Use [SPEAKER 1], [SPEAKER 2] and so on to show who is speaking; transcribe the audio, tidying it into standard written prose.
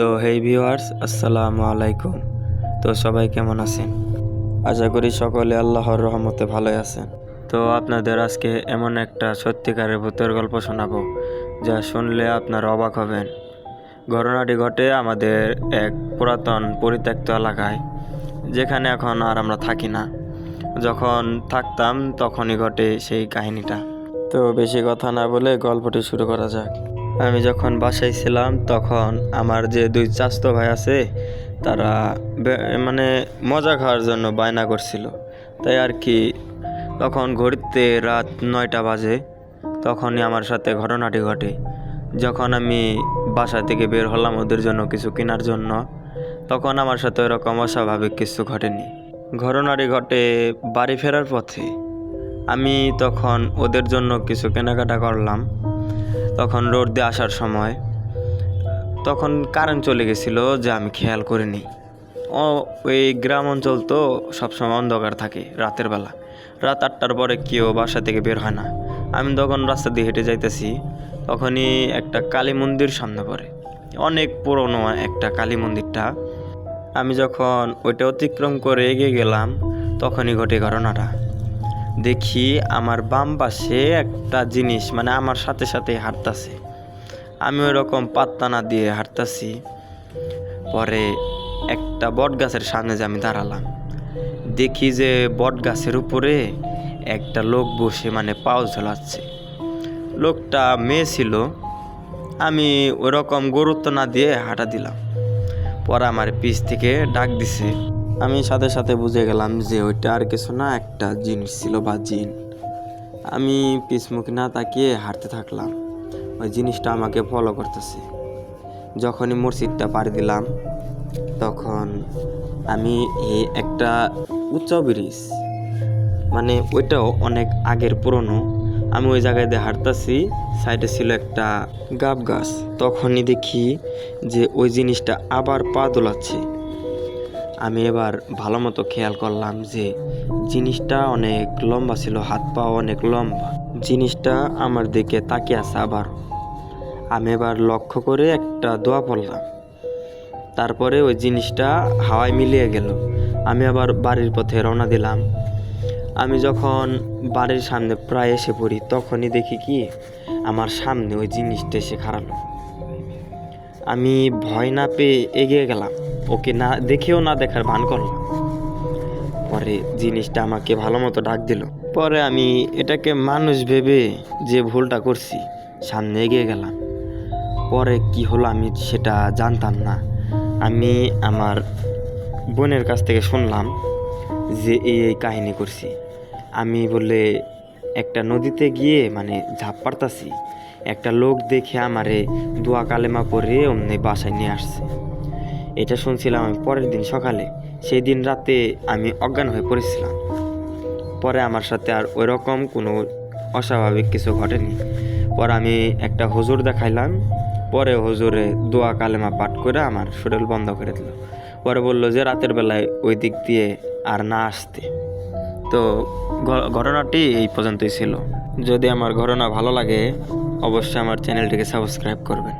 [SPEAKER 1] তো হেই ভিউয়ার্স, আসসালামু আলাইকুম। তো সবাই কেমন আছেন? আশা করি সকলে আল্লাহর রহমতে ভালোই আছেন। তো আপনাদের আজকে এমন একটা সত্যিকারের ভূতের গল্প শোনাবো যা শুনলে আপনারা অবাক হবেন। ঘটনাটি ঘটে আমাদের এক পুরাতন পরিত্যক্ত এলাকায়, যেখানে এখন আর আমরা থাকি না। যখন থাকতাম তখনই ঘটে সেই কাহিনীটা। তো বেশি কথা না বলে গল্পটি শুরু করা যাক। আমি যখন বাসায় ছিলাম তখন আমার যে দুই চাচাতো ভাই আছে তারা মানে মজা খাওয়ার জন্য বায়না করছিল। তাই আর কি, তখন ঘড়িতে রাত 9টা বাজে। তখনই আমার সাথে ঘটনাটি ঘটে। যখন আমি বাসা থেকে বের হলাম ওদের জন্য কিছু কেনার জন্য, তখন আমার সাথে এরকম অস্বাভাবিক কিছু ঘটেনি। ঘটনাটি ঘটে বাড়ি ফেরার পথে। আমি তখন ওদের জন্য কিছু কেনাকাটা করলাম। তখন রোড দিয়ে আসার সময় তখন কারেন্ট চলে গেছিলো, যে আমি খেয়াল করিনি। ওই গ্রাম অঞ্চল তো সবসময় অন্ধকার থাকে রাতের বেলা। রাত 8টার পরে কেউ বাসা থেকে বের হয় না। আমি তখন রাস্তা দিয়ে হেঁটে যাইতেছি, তখনই একটা কালী মন্দির সামনে পড়ে। অনেক পুরনো একটা কালী মন্দিরটা। আমি যখন ওইটা অতিক্রম করে এগিয়ে গেলাম তখনই ঘটে ঘটনাটা। দেখি আমার বাম পাশে একটা জিনিস মানে আমার সাথে সাথে হাঁটতাছে। আমি ওইরকম পাত্তা না দিয়ে হাঁটতাছি। পরে একটা বট গাছের সামনে যে আমি দাঁড়ালাম, দেখি যে বট গাছের উপরে একটা লোক বসে মানে পাও ঝোলাচ্ছে। লোকটা মেয়ে ছিল। আমি ওইরকম গুরুত্ব না দিয়ে হাঁটা দিলাম। পরে আমার পিছ থেকে ডাক দিছে। আমি সাথে সাথে বুঝে গেলাম যে ওইটা আর কিছু না, একটা জিনিস ছিল বা জিন। আমি পিছমুখী না তাকিয়ে হাঁটতে থাকলাম। ওই জিনিসটা আমাকে ফলো করতেছে। যখনই মসজিদটা পাড়ি দিলাম তখন আমি একটা উঁচা ব্রিজ, মানে ওইটাও অনেক আগের পুরনো। আমি ওই জায়গায় দিয়ে হাঁটতেছি, সাইডে ছিল একটা গাব গাছ। তখনই দেখি যে ওই জিনিসটা আবার পা দোলাচ্ছে। আমি এবার ভালো মতো খেয়াল করলাম যে জিনিসটা অনেক লম্বা ছিল, হাত পা অনেক লম্বা। জিনিসটা আমার দিকে তাকিয়ে আছে আবার। আমি এবার লক্ষ্য করে একটা দোয়া পড়লাম। তারপরে ওই জিনিসটা হাওয়ায় মিলিয়ে গেল। আমি আবার বাড়ির পথে রওনা দিলাম। আমি যখন বাড়ির সামনে প্রায় এসে পড়ি তখনই দেখি কি আমার সামনে ওই জিনিসটা এসে খাড়ালো। আমি ভয় না পেয়ে এগিয়ে গেলাম, ওকে না দেখেও না দেখার ভান করলাম। পরে জিনিসটা আমাকে ভালো মতো ডাক দিল। পরে আমি এটাকে মানুষ ভেবে যে ভুলটা করছি সামনে এগিয়ে গেলাম। পরে কি হলো আমি সেটা জানতাম না। আমি আমার বোনের কাছ থেকে শুনলাম যে এই কাহিনী করছি। আমি বলে একটা নদীতে গিয়ে মানে ঝাঁপ পারতাছি, একটা লোক দেখে আমারে দোয়া কালেমা পড়ে অমনি বাসায় নিয়ে আসছে। এটা শুনছিলাম আমি পরের দিন সকালে। সেই দিন রাতে আমি অজ্ঞান হয়ে পড়েছিলাম। পরে আমার সাথে আর ওইরকম কোনো অস্বাভাবিক কিছু ঘটেনি। পরে আমি একটা হুজুর দেখাইলাম। পরে হুজুরে দোয়া কালেমা পাঠ করে আমার শরীর বন্ধ করে দিল। পরে বলল যে রাতের বেলায় ওই দিক দিয়ে আর না আসতে। তো ঘটনাটি এই পর্যন্তই ছিল। যদি আমার ঘটনা ভালো লাগে অবশ্যই আমার চ্যানেলটিকে সাবস্ক্রাইব করবেন।